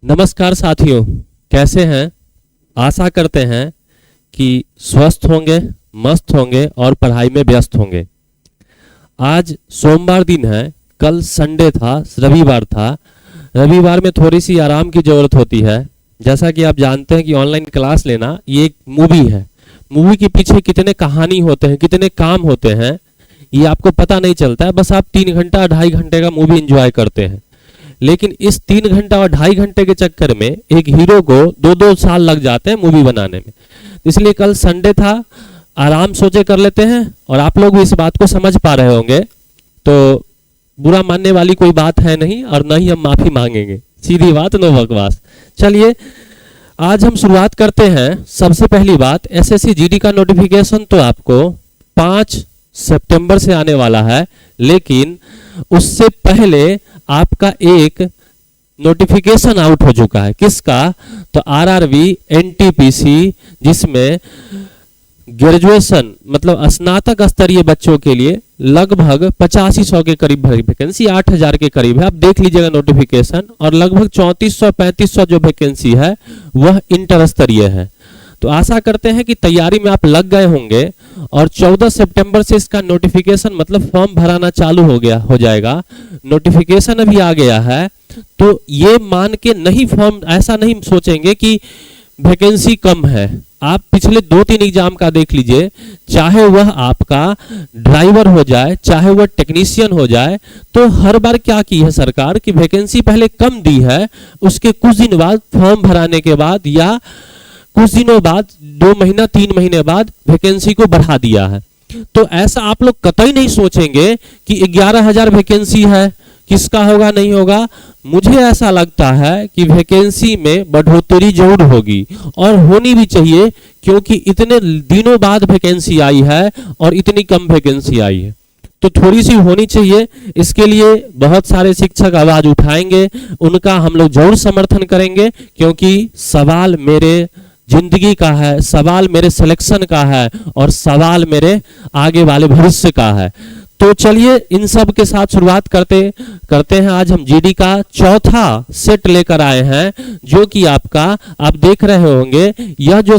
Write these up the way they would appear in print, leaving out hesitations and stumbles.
नमस्कार साथियों, कैसे हैं। आशा करते हैं कि स्वस्थ होंगे, मस्त होंगे और पढ़ाई में व्यस्त होंगे। आज सोमवार दिन है, कल संडे था, रविवार था। रविवार में थोड़ी सी आराम की ज़रूरत होती है। जैसा कि आप जानते हैं कि ऑनलाइन क्लास लेना ये एक मूवी है। मूवी के पीछे कितने कहानी होते हैं, कितने काम होते हैं, ये आपको पता नहीं चलता है। बस आप 3 घंटा 2.5 घंटे का मूवी एंजॉय करते हैं, लेकिन इस 3 घंटा और 2.5 घंटे के चक्कर में एक हीरो को 2-2 साल लग जाते हैं मूवी बनाने में। इसलिए कल संडे था, आराम सोचे कर लेते हैं। और आप लोग भी इस बात को समझ पा रहे होंगे, तो बुरा मानने वाली कोई बात है नहीं और न ही हम माफी मांगेंगे। सीधी बात, नो बकवास। चलिए आज हम शुरुआत करते हैं। सबसे पहली बात, एसएससी जीडी का नोटिफिकेशन तो आपको 5 सितंबर से आने वाला है, लेकिन उससे पहले आपका एक नोटिफिकेशन आउट हो चुका है। किसका? तो आरआरबी एनटीपीसी, जिसमें ग्रेजुएशन मतलब स्नातक स्तरीय बच्चों के लिए लगभग 8500 के करीब वैकेंसी, 8000 के करीब है। आप देख लीजिएगा नोटिफिकेशन। और लगभग 3400-3500 जो वैकेंसी है वह इंटर स्तरीय है। तो आशा करते हैं कि तैयारी में आप लग गए होंगे और 14 सितंबर से इसका नोटिफिकेशन मतलब फॉर्म भराना चालू हो जाएगा। नोटिफिकेशन अभी आ गया है, तो ये मान के नहीं फॉर्म ऐसा नहीं सोचेंगे कि वैकेंसी कम है। आप पिछले 2-3 एग्जाम का देख लीजिए, चाहे वह आपका ड्राइवर हो जाए, चाहे वह टेक्नीशियन हो जाए, तो हर बार क्या की है सरकार कि वैकेंसी पहले कम दी है, उसके कुछ दिन बाद फॉर्म भराने के बाद या कुछ दिनों बाद 2 महीना 3 महीने बाद वैकेंसी को बढ़ा दिया है। तो ऐसा आप लोग कतई नहीं सोचेंगे कि 11,000 वैकेंसी है, किसका होगा नहीं होगा। मुझे ऐसा लगता है कि वैकेंसी में बढ़ोतरी जरूर होगी और होनी भी चाहिए, क्योंकि इतने दिनों बाद वैकेंसी आई है और इतनी कम वैकेंसी आई है, तो थोड़ी सी होनी चाहिए। इसके लिए बहुत सारे शिक्षक आवाज उठाएंगे, उनका हम लोग जरूर समर्थन करेंगे, क्योंकि सवाल मेरे जिंदगी का है, सवाल मेरे सिलेक्शन का है और सवाल मेरे आगे वाले भविष्य का है। तो चलिए इन सब के साथ शुरुआत करते हैं। आज हम जीडी का चौथा सेट लेकर आए हैं, जो कि आप देख रहे होंगे। यह जो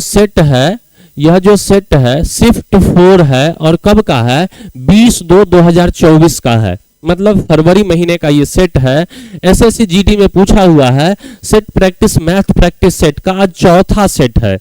सेट है शिफ्ट 4 है और कब का है? 20/2/2024 का है, मतलब फरवरी महीने का ये सेट है। एसएससी जीडी में पूछा हुआ है set practice math practice set का आज चौथा सेट है।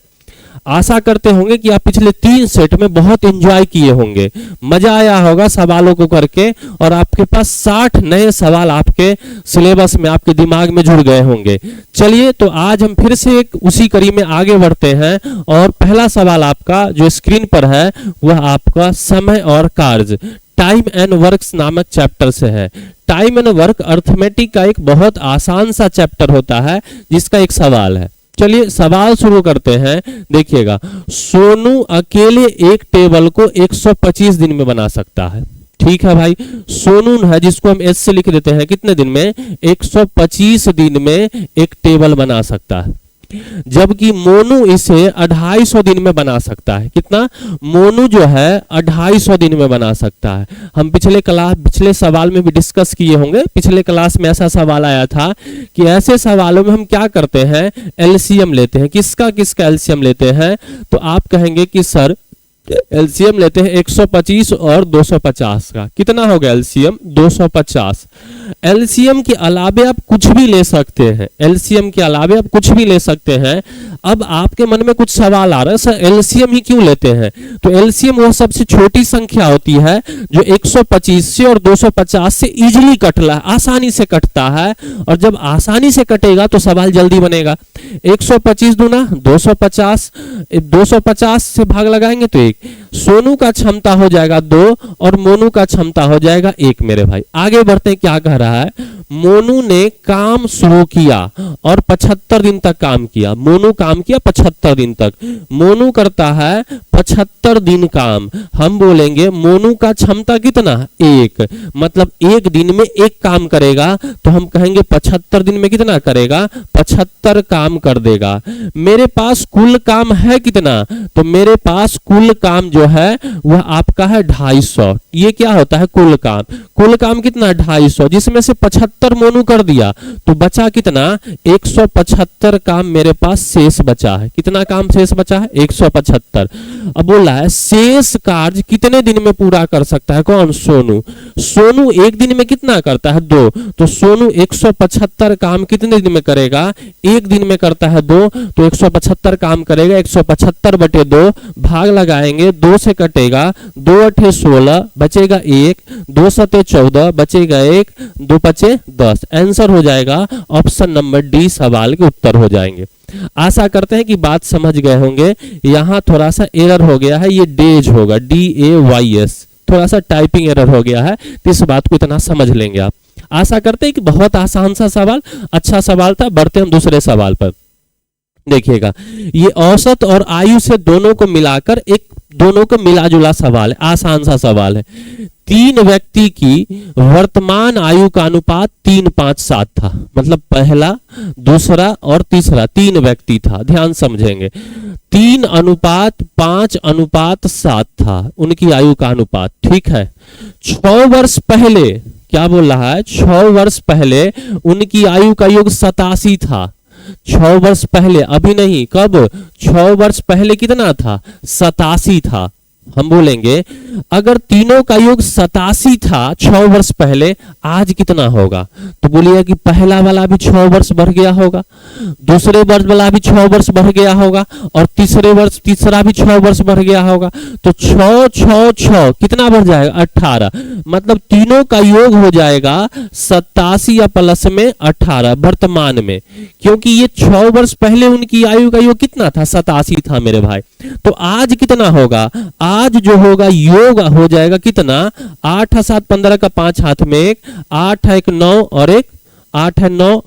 आशा करते होंगे कि आप पिछले 3 सेट में बहुत एंजॉय किए होंगे, मजा आया होगा सवालों को करके, और आपके पास 60 नए सवाल आपके सिलेबस में, आपके दिमाग में जुड़ गए होंगे। चलिए तो आज हम फिर से एक उसी कड़ी में आगे बढ़ते हैं और पहला सवाल आपका जो स्क्रीन पर है वह आपका समय और कार्य, टाइम एंड वर्क्स नामक चैप्टर से है। टाइम एंड वर्क अर्थमेटिक का एक बहुत आसान सा चैप्टर होता है, जिसका एक सवाल है। चलिए सवाल शुरू करते हैं। देखिएगा, सोनू अकेले एक टेबल को 125 दिन में बना सकता है। ठीक है भाई, सोनू है जिसको हम एस से लिख देते हैं, कितने दिन में? 125 दिन में एक टेबल बना सकता है, जबकि मोनू इसे 250 दिन में बना सकता है। कितना? मोनू जो है 250 दिन में बना सकता है। हम पिछले सवाल में भी डिस्कस किए होंगे। पिछले क्लास में ऐसा सवाल आया था कि ऐसे सवालों में हम क्या करते हैं, एलसीएम लेते हैं। किसका एलसीएम लेते हैं? तो आप कहेंगे कि सर एलसीएम लेते हैं 125 और 250 का। कितना हो गया एलसीएम? 250। एलसीएम के अलावे आप कुछ भी ले सकते हैं, एलसीएम के अलावे आप कुछ भी ले सकते हैं। अब आपके मन में कुछ सवाल आ रहा है, सर एलसीएम ही क्यों लेते हैं? तो एलसीएम वो सबसे छोटी संख्या होती है जो 125 से और 250 से इजीली आसानी से कटता है, और जब आसानी से कटेगा तो सवाल जल्दी बनेगा। 125 दूना 250, 250 से भाग लगाएंगे तो 1। सोनू का क्षमता हो जाएगा 2 और मोनू का क्षमता हो जाएगा 1। मेरे भाई आगे बढ़ते हैं, क्या कह रहा है? मोनू ने काम शुरू किया और 75 दिन तक काम किया। मोनू काम किया 75 दिन तक। मोनू करता है 75 दिन काम। हम बोलेंगे मोनू का क्षमता कितना? 1, मतलब 1 दिन में 1 काम करेगा, तो हम कहेंगे 75 दिन में कितना करेगा? 75 काम कर देगा। मेरे पास कुल काम है कितना? तो मेरे पास कुल काम जो जो है वह आपका है 250। ये क्या होता है? कुल काम। कुल काम कितना? 250, जिसमें से 75 मोनू कर दिया तो बचा कितना? 175 काम मेरे पास शेष बचा है। कितना काम शेष बचा है? 175। अब बोला है शेष कार्य कितने दिन में पूरा कर सकता है? कौन? सोनू। सोनू एक दिन में कितना करता है? 2। तो सोनू 175 काम कितने दिन में करेगा? एक दिन में करता है 2, तो 175 काम करेगा। 175 बटे 2, भाग लगाएंगे, 2 से कटेगा, 2 अठे 16, बचेगा 1, 2 सते 14, बचेगा 1, 2 पचे 10। आंसर हो जाएगा ऑप्शन नंबर डी, सवाल के उत्तर हो जाएंगे। आशा करते हैं कि बात समझ गए होंगे। यहां थोड़ा सा एरर हो गया है, ये डेज होगा, DAYS, थोड़ा सा टाइपिंग एरर हो गया है, तो इस बात को इतना समझ लेंगे आप। आशा करते हैं कि बहुत आसान सा सवाल, अच्छा सवाल था। बढ़ते हम दूसरे सवाल पर। देखिएगा, ये औसत और आयु से दोनों को मिलाकर एक दोनों को मिला जुला सवाल है, आसान सा सवाल है। 3 व्यक्ति की वर्तमान आयु का अनुपात 3-5-7 था। मतलब पहला, दूसरा और तीसरा 3 व्यक्ति था। ध्यान समझेंगे, 3:5:7 था उनकी आयु का अनुपात। ठीक है, 6 वर्ष पहले, क्या बोल रहा है? 6 वर्ष पहले उनकी आयु का योग 87 था। 6 वर्ष पहले, अभी नहीं, कब? 6 वर्ष पहले कितना था? 87 था। हम बोलेंगे अगर तीनों का योग 87 था 6 वर्ष पहले, आज कितना होगा? तो बोलिए कि पहला वाला भी 6 वर्ष बढ़ गया होगा, दूसरे वर्ष वाला भी 6 वर्ष बढ़ गया होगा, और तीसरा भी 6 वर्ष बढ़ गया होगा। तो 6 6 6 कितना बढ़ जाएगा? 18। मतलब तीनों का योग हो जाएगा 87 या प्लस में 18 वर्तमान में, क्योंकि ये 6 वर्ष पहले उनकी आयु का योग कितना था? 87 था मेरे भाई। तो आज कितना होगा? आज जो होगा योग हो जाएगा कितना? 8 7 15 का 5 हाथ में 1, 8 1 9 और 1 8 है 9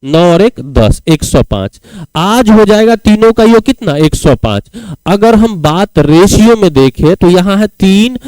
9 और 1 10, 105। आज हो जाएगा तीनों का योग कितना? 105। अगर हम बात रेशियो में देखें तो यहां है 3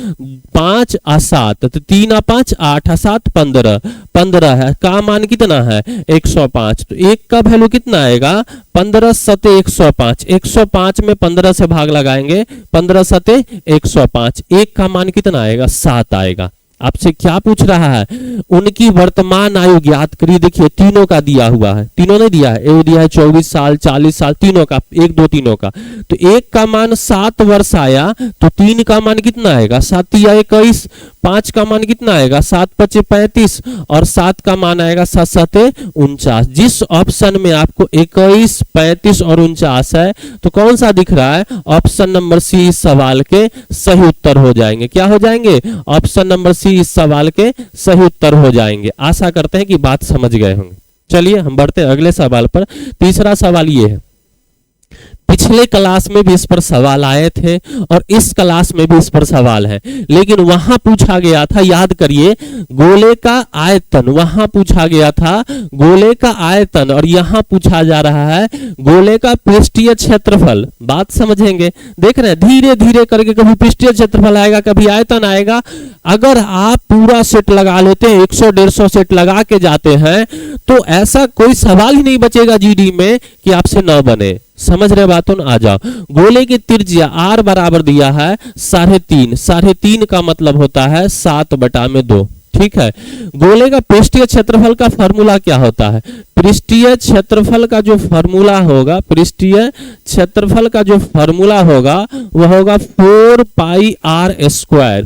5 और 7, तो 3 और 5 8 और 7 15, 15 है का मान कितना है? 105। तो 1 का वैल्यू कितना आएगा? 15 सते 105। 105 में 15 से भाग लगाएंगे, 15 सते 105। 1 का मान कितना आएगा? 7 आएगा। आपसे क्या पूछ रहा है? उनकी वर्तमान आयु ज्ञात करिए। देखिए तीनों का दिया हुआ है, तीनों ने दिया है, ये दिया है 24 साल 40 साल, तीनों का 1 2 तीनों का। तो 1 का मान 7 वर्ष आया, तो 3 का मान कितना आएगा? 7 या 21। 5 का मान कितना आएगा? 7 5 35, और 7 का मान आएगा 7 7 49। जिस ऑप्शन में आपको 21 35 और 49 है, तो कौन सा दिख रहा है? ऑप्शन नंबर सी इस सवाल के सही उत्तर हो जाएंगे। क्या हो जाएंगे? ऑप्शन नंबर सी इस सवाल के सही उत्तर हो जाएंगे। आशा करते हैं कि बात समझ गए होंगे। चलिए हम बढ़ते हैं अगले सवाल पर। तीसरा सवाल ये है, पिछले क्लास में भी इस पर सवाल आए थे और इस क्लास में भी इस पर सवाल है, लेकिन वहां पूछा गया था, याद करिए, गोले का आयतन। वहां पूछा गया था गोले का आयतन, और यहां पूछा जा रहा है गोले का पृष्ठीय क्षेत्रफल। बात समझेंगे, देख रहे हैं धीरे धीरे करके कभी पृष्ठीय क्षेत्रफल आएगा, कभी आयतन आएगा। अगर आप पूरा सेट लगा लेते हैं, 100-150 सेट लगा के जाते हैं, तो ऐसा कोई सवाल ही नहीं बचेगा जीडी में कि आपसे न बने। समझ रहे बातों? आ जाओ। गोले की त्रिज्या r बराबर दिया है 3.5। 3.5 का मतलब होता है 7/2। ठीक है। गोले का पृष्ठीय क्षेत्रफल का फॉर्मूला क्या होता है? पृष्ठीय क्षेत्रफल का जो फॉर्मूला होगा, पृष्ठीय क्षेत्रफल का जो फॉर्मूला होगा वह होगा 4πr²।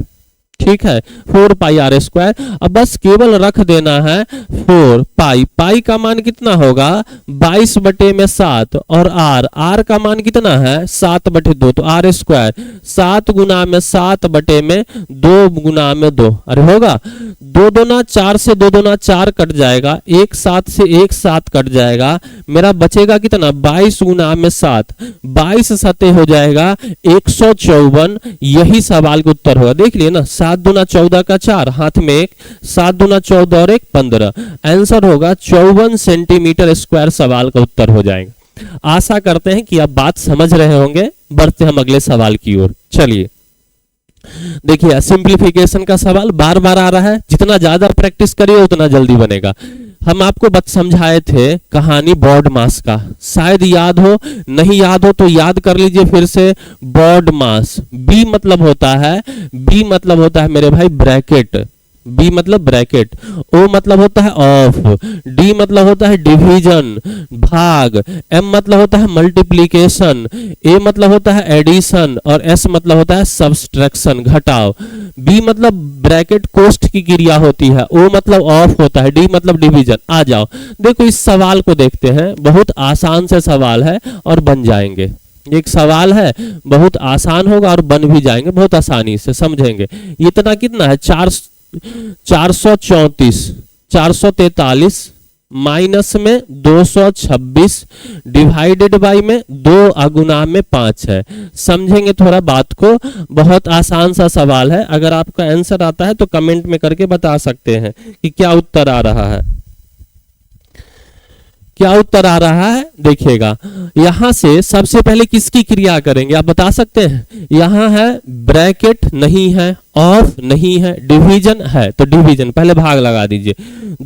ठीक है, 4πr²। अब बस केवल रख देना है 4 पाई। पाई का मान कितना होगा? 22/7, और r का मान कितना है? 7/2, तो r²। 7 गुना में 7/2 गुना में 2, अरे होगा 2 दूना 4 से 2 दूना 4 कट जाएगा, 1 7 से 1 7 कट जाएगा, मेरा बचेगा कितना? 22 गुना में 7, 22 सते हो जाएगा 154। यही सवाल का उत्तर होगा। देख लिए ना, 7 दूना 14 का 4, हाथ में 1, 7 दूना 14 और 1 15। आंसर होगा 54 सेंटीमीटर स्क्वायर सवाल का उत्तर हो जाएगा। आशा करते हैं कि आप बात समझ रहे होंगे। बढ़ते हम अगले सवाल की ओर। चलिए देखिए, सिंप्लीफिकेशन का सवाल बार बार आ रहा है, जितना ज्यादा प्रैक्टिस करिए उतना जल्दी बनेगा। हम आपको समझाए थे कहानी बॉड मास का, शायद याद हो, नहीं याद हो तो याद कर लीजिए फिर से। बॉड मास, बी मतलब होता है मेरे भाई ब्रैकेट, बी मतलब ब्रैकेट, ओ मतलब होता है ऑफ, डी मतलब होता है डिवीजन भाग, एम मतलब होता है मल्टीप्लिकेशन, ए मतलब होता है एडिशन और एस मतलब होता है सब्सट्रैक्शन घटाव। बी मतलब ब्रैकेट कोष्ठ की क्रिया होती है, ओ मतलब ऑफ होता है, डी मतलब डिवीजन। आ जाओ देखो इस सवाल को देखते हैं, बहुत आसान से सवाल है और बन जाएंगे। एक सवाल है बहुत आसान होगा और बन भी जाएंगे बहुत आसानी से, समझेंगे। इतना कितना है 443 माइनस में 226 डिवाइडेड बाई में 2 अगुना में 5 है। समझेंगे थोड़ा बात को, बहुत आसान सा सवाल है। अगर आपका आंसर आता है तो कमेंट में करके बता सकते हैं कि क्या उत्तर आ रहा है, क्या उत्तर आ रहा है। देखिएगा यहां से सबसे पहले किसकी क्रिया करेंगे आप बता सकते हैं। यहां है ब्रैकेट नहीं है, ऑफ नहीं है, डिवीजन है, तो डिवीजन पहले भाग लगा दीजिए।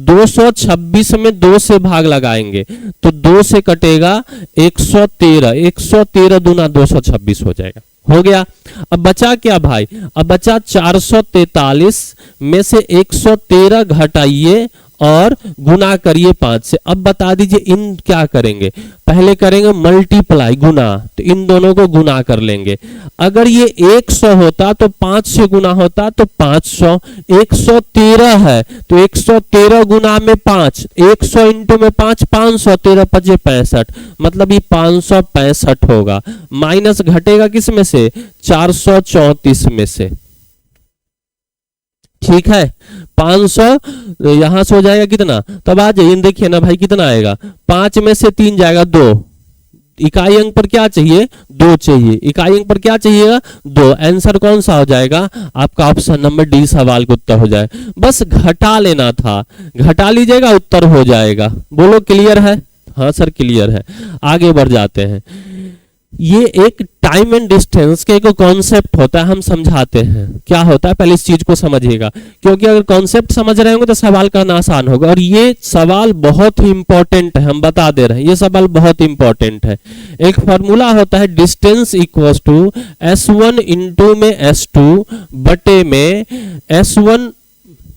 226 में 2 से भाग लगाएंगे तो 2 से कटेगा 113, 113 दूना 226 हो जाएगा, हो गया। अब बचा क्या भाई, अब बचा 443 में से 113 घटाइए और गुना करिए 5 से। अब बता दीजिए इन क्या करेंगे, पहले करेंगे मल्टीप्लाई गुना, तो इन दोनों को गुना कर लेंगे। अगर ये 100 होता तो 5 से गुना होता तो 500, 113 है तो 113 गुना में 5, 100 इंटू में 5 500, 13 5 65, मतलब ये 565 होगा। माइनस घटेगा किस में से, 434 में से, ठीक है। 500 यहां से हो जाएगा कितना, तब आ जाइए देखिए ना भाई कितना आएगा, 5 में से 3 जाएगा 2, इकाई अंक पर क्या चाहिए 2 चाहिए, इकाई अंक पर क्या चाहिएगा 2। आंसर कौन सा हो जाएगा आपका, ऑप्शन नंबर डी सवाल का उत्तर हो जाए। बस घटा लेना था, घटा लीजिएगा उत्तर हो जाएगा। बोलो क्लियर है, हाँ सर क्लियर है। आगे बढ़ जाते हैं। ये एक टाइम एंड डिस्टेंस के एक कॉन्सेप्ट होता है, हम समझाते हैं क्या होता है, पहले इस चीज को समझिएगा, क्योंकि अगर कॉन्सेप्ट समझ रहे होंगे तो सवाल करना आसान होगा। और ये सवाल बहुत ही इंपॉर्टेंट है, हम बता दे रहे हैं ये सवाल बहुत इंपॉर्टेंट है। एक फॉर्मूला होता है distance equals to S1 into में S2 बटे में S1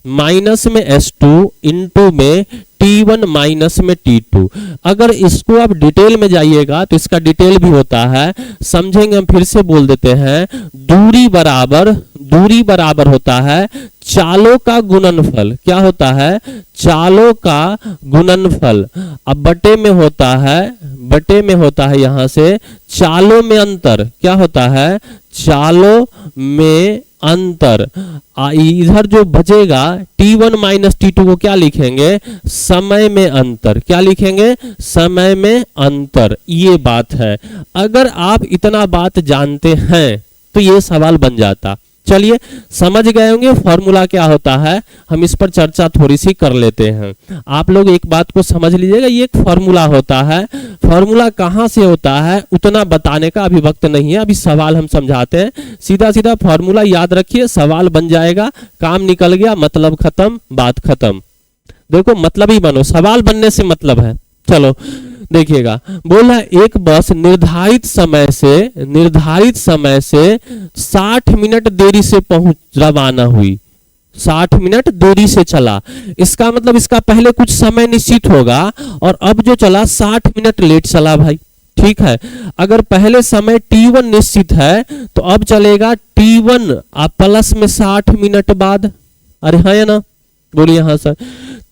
माइनस में S2 इंटू में T1 माइनस में T2। अगर इसको आप डिटेल में जाइएगा तो इसका डिटेल भी होता है, समझेंगे हम। फिर से बोल देते हैं, दूरी बराबर होता है चालों का गुणनफल। क्या होता है, चालों का गुणनफल। अब बटे में होता है यहां से चालों में अंतर। क्या होता है, चालों में अंतर। इधर जो बचेगा T1 माइनस T2 को क्या लिखेंगे, समय में अंतर। क्या लिखेंगे, समय में अंतर। ये बात है, अगर आप इतना बात जानते हैं तो ये सवाल बन जाता। चलिए समझ गए होंगे फॉर्मूला क्या होता है, हम इस पर चर्चा थोड़ी सी कर लेते हैं। आप लोग एक बात को समझ लीजिएगा, ये एक फॉर्मूला होता है। फॉर्मूला कहाँ से होता है उतना बताने का अभी वक्त नहीं है, अभी सवाल हम समझाते हैं। सीधा सीधा फॉर्मूला याद रखिए, सवाल बन जाएगा, काम निकल गया, मतलब खत्म, बात खत्म। देखो मतलब ही बनो, सवाल बनने से मतलब है। चलो देखिएगा, बोला एक बस निर्धारित समय से 60 मिनट देरी से रवाना हुई, 60 मिनट देरी से चला। इसका मतलब इसका पहले कुछ समय निश्चित होगा और अब जो चला 60 मिनट लेट चला भाई, ठीक है। अगर पहले समय T1 निश्चित है तो अब चलेगा T1 प्लस में 60 मिनट बाद। अरे हाँ या ना, बोलिए हाँ सर।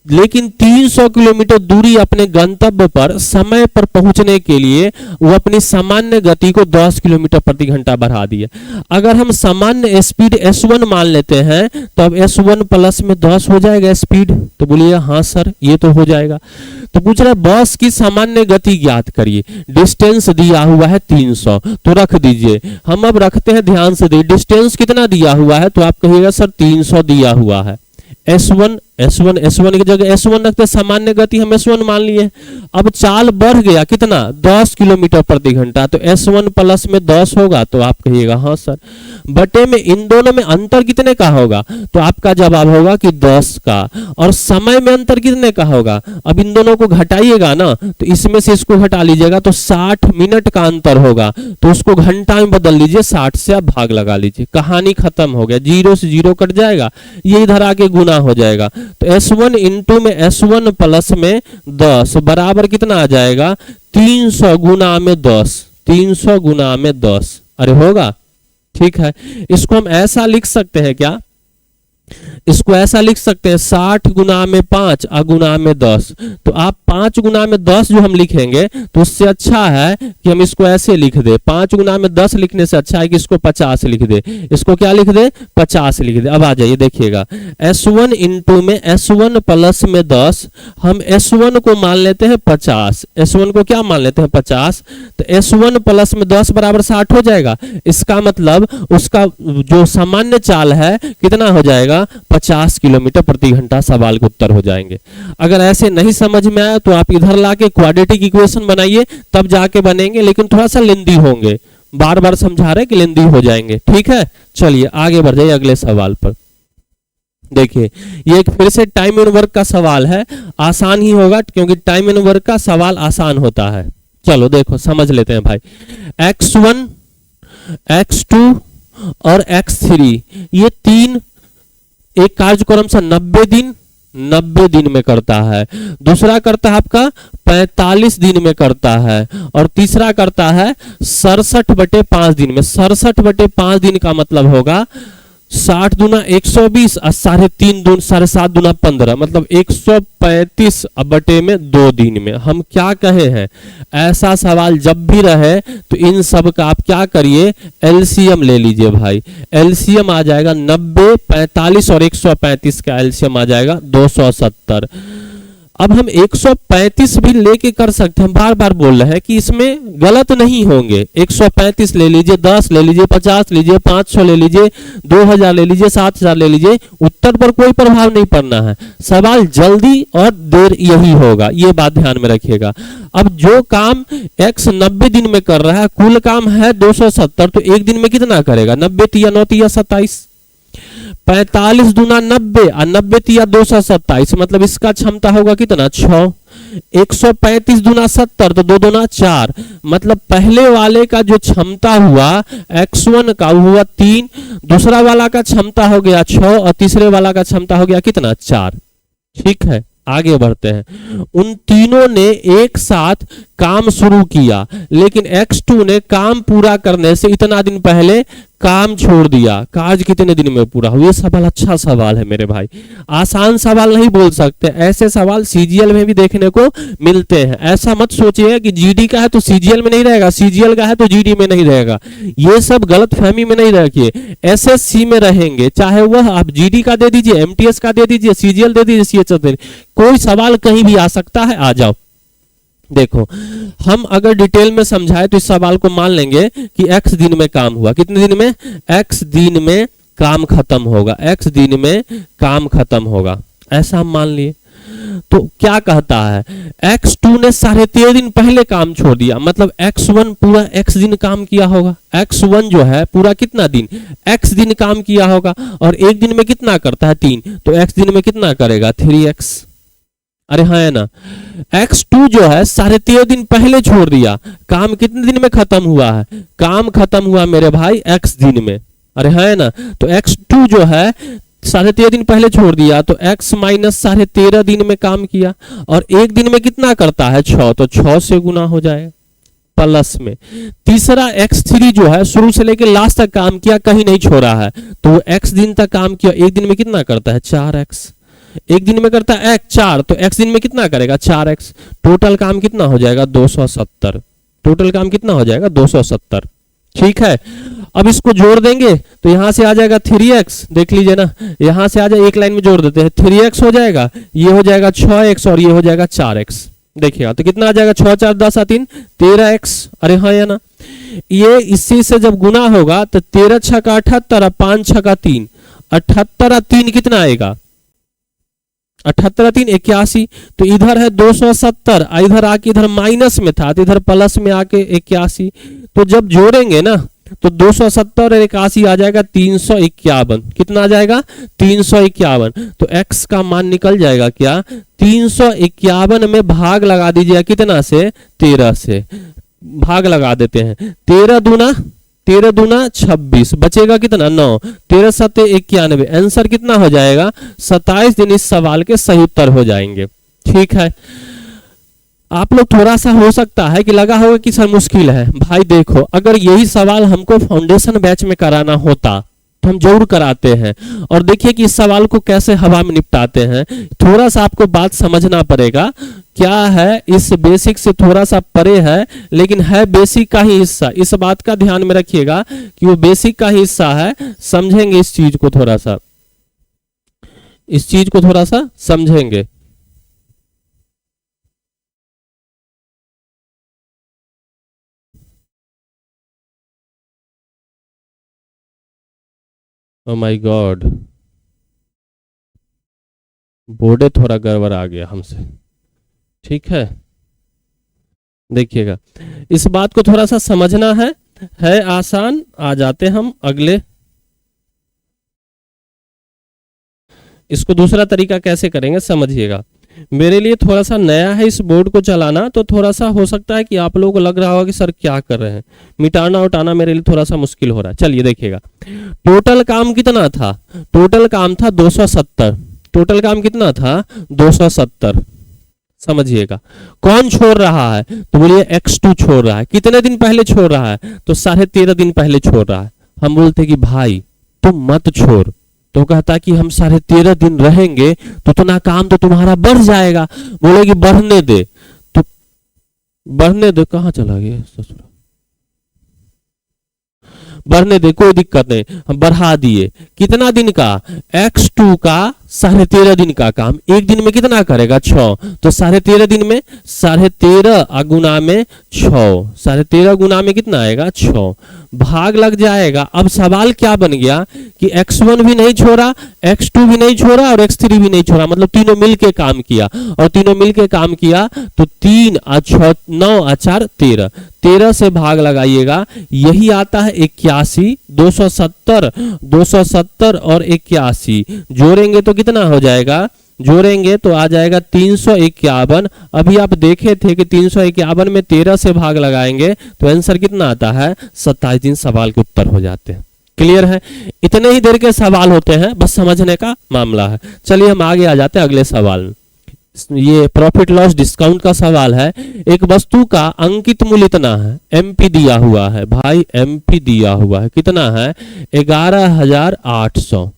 लेकिन 300 किलोमीटर दूरी अपने गंतव्य पर समय पर पहुंचने के लिए वो अपनी सामान्य गति को 10 किलोमीटर प्रति घंटा बढ़ा दिया। अगर हम सामान्य स्पीड S1 मान लेते हैं तो अब S1 प्लस में 10 हो जाएगा स्पीड। तो बोलिए हाँ सर ये तो हो जाएगा। तो पूछ रहा है बस की सामान्य गति ज्ञात करिए, डिस्टेंस दिया हुआ है 300, तो रख दीजिए। हम अब रखते हैं, ध्यान से देखिए डिस्टेंस कितना दिया हुआ है, तो आप कहिएगा सर 300 दिया हुआ है। S1 S1 की जगह S1 रखते, सामान्य गति हम S1 मान लिए। अब चाल बढ़ गया कितना, 10 किलोमीटर प्रति घंटा, तो S1 प्लस में 10 होगा, तो आप कहिएगा हाँ सर। बटे में इन दोनों में अंतर कितने का होगा, तो आपका जवाब होगा कि 10 का। और समय में अंतर कितने का होगा, अब इन दोनों को घटाइएगा ना, तो इसमें से इसको घटा लीजिएगा तो 60 मिनट का अंतर होगा, तो उसको घंटा में बदल लीजिए, 60 से आप भाग लगा लीजिए, कहानी खत्म हो गया, 0 से 0 कट जाएगा, ये इधर आके गुना हो जाएगा। तो S1 इंटू में S1 प्लस में 10 बराबर कितना आ जाएगा, 300 गुना में 10, 300 गुना में 10। अरे होगा, ठीक है। इसको हम ऐसा लिख सकते हैं क्या, इसको ऐसा लिख सकते हैं 60 गुना में 5 अगुना में 10। तो आप 5 गुना में 10 जो हम लिखेंगे तो उससे अच्छा है कि हम इसको ऐसे लिख दे, 5 गुना में 10 लिखने से अच्छा है कि इसको 50 लिख दे। इसको क्या लिख दे, 50 लिख दे। अब आ जाइए देखिएगा, S1 इंटू में S1 प्लस में 10, हम S1 को मान लेते हैं 50, S1 को क्या मान लेते हैं 50, तो S1 प्लस में 10 बराबर 60 हो जाएगा। इसका मतलब उसका जो सामान्य चाल है कितना हो जाएगा, 50 किलोमीटर प्रति घंटा। सवाल के उत्तर हो जाएंगे। अगर ऐसे नहीं समझ में आया तो आप इधर लाके क्वाड्रेटिक इक्वेशन बनाइए, तब जाके बनेंगे, लेकिन थोड़ा सा लेंदी होंगे, बार बार समझा रहे कि लेंदी हो जाएंगे, ठीक है। चलिए आगे बढ़ जाइए अगले सवाल पर। देखिए ये एक फिर से टाइम एंड वर्क का सवाल है, आसान ही होगा क्योंकि टाइम एंड वर्क का सवाल आसान होता है। चलो देखो समझ लेते हैं भाई। x1, x2 और x3 ये तीन एक कार्यक्रम से 90 दिन में करता है, दूसरा करता है आपका 45 दिन में करता है, और तीसरा करता है 67/5 दिन में। 67/5 दिन का मतलब होगा 60 दूना 120 और 3.5 दून 7.5 दूना 15, मतलब 135 बटे में 2 दिन में। हम क्या कहे हैं, ऐसा सवाल जब भी रहे तो इन सब का आप क्या करिए, एलसीएम ले लीजिए भाई। एलसीएम आ जाएगा 90, 45 और 135 का एलसीएम आ जाएगा 270। अब हम 135 भी लेके कर सकते हैं, बार बार बोल रहे हैं कि इसमें गलत नहीं होंगे। 135 ले लीजिए, 10 ले लीजिए, 50 लीजिए, 500 ले लीजिए, 2000 ले लीजिए, 7000 ले लीजिए, उत्तर पर कोई प्रभाव नहीं पड़ना है। सवाल जल्दी और देर यही होगा, ये बात ध्यान में रखिएगा। अब जो काम x 90 दिन में कर रहा है, कुल काम है 270, तो एक दिन में कितना करेगा, 90 तिया 9 तिया 27, 45 दूना 90 और 90 तिया 227, मतलब इसका क्षमता होगा कितना 6। 135 दूना 70 तो 2 दूना 4, मतलब पहले वाले का जो क्षमता हुआ x1 का हुआ 3, दूसरा वाला का क्षमता हो गया 6 और तीसरे वाला का क्षमता हो गया कितना 4। ठीक है आगे बढ़ते हैं। उन तीनों ने एक साथ काम शुरू किया, लेकिन x2 ने काम पूरा करने से इतना दिन पहले काम छोड़ दिया। कार्य कितने दिन में पूरा हुआ? ये सवाल अच्छा सवाल है मेरे भाई, आसान सवाल नहीं बोल सकते, ऐसे सवाल सीजीएल में भी देखने को मिलते हैं। ऐसा मत सोचिए कि जीडी का है तो सीजीएल में नहीं रहेगा, सीजीएल का है तो जीडी में नहीं रहेगा, ये सब गलत फहमी में नहीं रखिए। एसएससी में रहेंगे, चाहे वह आप जीडी का दे दीजिए, एमटीएस का दे दीजिए, सीजीएल दे दीजिए, सीएचएस दे दीजिए, कोई सवाल कहीं भी आ सकता है। आ जाओ देखो, हम अगर डिटेल में समझाए तो इस सवाल को मान लेंगे कि x दिन में काम हुआ। कितने दिन में? x दिन में काम खत्म होगा, x दिन में काम खत्म होगा, ऐसा हम मान लिए। तो क्या कहता है, x2 ने 13.5 दिन पहले काम छोड़ दिया, मतलब x1 पूरा x दिन काम किया होगा। x1 जो है पूरा कितना दिन, x दिन काम किया होगा, और एक दिन में कितना करता है 3, तो x दिन में कितना करेगा 3x। अरे हाँ है ना। x2 जो है 13.5 दिन पहले छोड़ दिया, काम कितने दिन में खत्म हुआ है, काम खत्म हुआ मेरे भाई x दिन में। अरे हाँ है ना। तो x2 जो है 13.5 दिन पहले छोड़ दिया, तो x माइनस 13.5 दिन में काम किया, और एक दिन में कितना करता है 6, तो 6 से गुना हो जाएगा प्लस में। तीसरा x3 जो है शुरू से लेकर लास्ट तक काम किया, कहीं नहीं छोड़ा है, तो वो x दिन तक काम किया, एक दिन में कितना करता है 4x, एक दिन में करता है x 4, तो x दिन में कितना करेगा 4x, टोटल काम कितना हो जाएगा 270, टोटल काम कितना हो जाएगा 270। ठीक है, अब इसको जोड़ देंगे तो यहां से आ जाएगा 3x, देख लीजिए ना, यहां से आ जाए, एक लाइन में जोड़ देते हैं, 3x हो जाएगा, ये हो जाएगा 6x और ये हो जाएगा 4x। देखिएगा तो कितना आ जाएगा 6 4 10 3 13x। अरे हाँ या ना, ये इसी से जब गुना होगा तो 13 6 का 78 और 5 6 का 3, 78 और 3 कितना आएगा 78 3 81, तो इधर है 270, इधर आके इधर माइनस में था तो इधर प्लस में आके 81, तो जब जोड़ेंगे ना तो 270 और 81 आ जाएगा 351। कितना आ जाएगा? 351। तो x का मान निकल जाएगा क्या? 351 में भाग लगा दीजिए कितना से? 13 से भाग लगा देते हैं। 13 दूना 26, बचेगा कितना? 9। 13 7 91। आंसर कितना हो जाएगा? 27 दिन इस सवाल के सही उत्तर हो जाएंगे। ठीक है, आप लोग थोड़ा सा हो सकता है कि लगा होगा कि सर मुश्किल है। भाई देखो, अगर यही सवाल हमको फाउंडेशन बैच में कराना होता तो हम जरूर कराते हैं। और देखिए कि इस सवाल को कैसे हवा में निपटाते हैं। थोड़ा सा आपको बात समझना पड़ेगा, क्या है इस बेसिक से थोड़ा सा परे है, लेकिन है बेसिक का ही हिस्सा। इस बात का ध्यान में रखिएगा कि वो बेसिक का ही हिस्सा है। समझेंगे इस चीज को, थोड़ा सा इस चीज को थोड़ा सा समझेंगे। ओ माय गॉड, बोर्डे थोड़ा गड़बड़ आ गया हमसे। ठीक है, देखिएगा इस बात को थोड़ा सा समझना है आसान। आ जाते हम अगले, इसको दूसरा तरीका कैसे करेंगे समझिएगा। मेरे लिए थोड़ा सा नया है इस बोर्ड को चलाना, तो थोड़ा सा हो सकता है कि आप लोगों को लग रहा होगा कि सर क्या कर रहे हैं। मिटाना उटाना मेरे लिए थोड़ा सा मुश्किल हो रहा है। चलिए देखिएगा, टोटल काम कितना था? टोटल काम था 270। टोटल काम कितना था? 270। समझिएगा, कौन छोड़ रहा है? तो बोलिए x2 छोड़ रहा है। कितने दिन पहले छोड़ रहा है? तो 13.5 दिन पहले छोड़ रहा है। हम बोलते कि भाई तुम मत छोड़, तो कहता कि हम 13.5 दिन रहेंगे तो उतना काम तो तुम्हारा बढ़ जाएगा। बोले कि बढ़ने दे, तो बढ़ने दे। कहाँ चला गया ससुरा? बढ़ने दे, कोई दिक्कत नहीं, हम बढ़ा दिए। कितना दिन का? x2 का 13.5 दिन का काम एक दिन में कितना करेगा? 6। तो 13.5 दिन में 13.5 गुना में 6, 13.5 गुना में कितना आएगा? 6। भाग लग जाएगा। अब सवाल क्या बन गया कि x1 भी नहीं छोड़ा, x2 भी नहीं छोड़ा और x3 भी नहीं छोड़ा, मतलब तीनों मिलके काम किया। और तीनों मिलके काम किया तो 3 और 6 9 और 4 13, 13 से भाग लगाइएगा, यही आता है 81। 270 और 81 जोड़ेंगे तो कितना हो जाएगा? जोड़ेंगे तो आ जाएगा 351। अभी आप देखे थे कि 351 में 13 से भाग लगाएंगे तो आंसर कितना आता है? 27 दिन सवाल के उत्तर हो जाते हैं। क्लियर है? इतने ही देर के सवाल होते हैं, बस समझने का मामला है। चलिए हम आगे आ जाते हैं अगले सवाल में। ये प्रॉफिट लॉस डिस्काउंट का सवाल है। एक वस्तु का अंकित मूल्य इतना है, एमपी दिया हुआ है भाई, एमपी दिया हुआ है, कितना है? 11,800।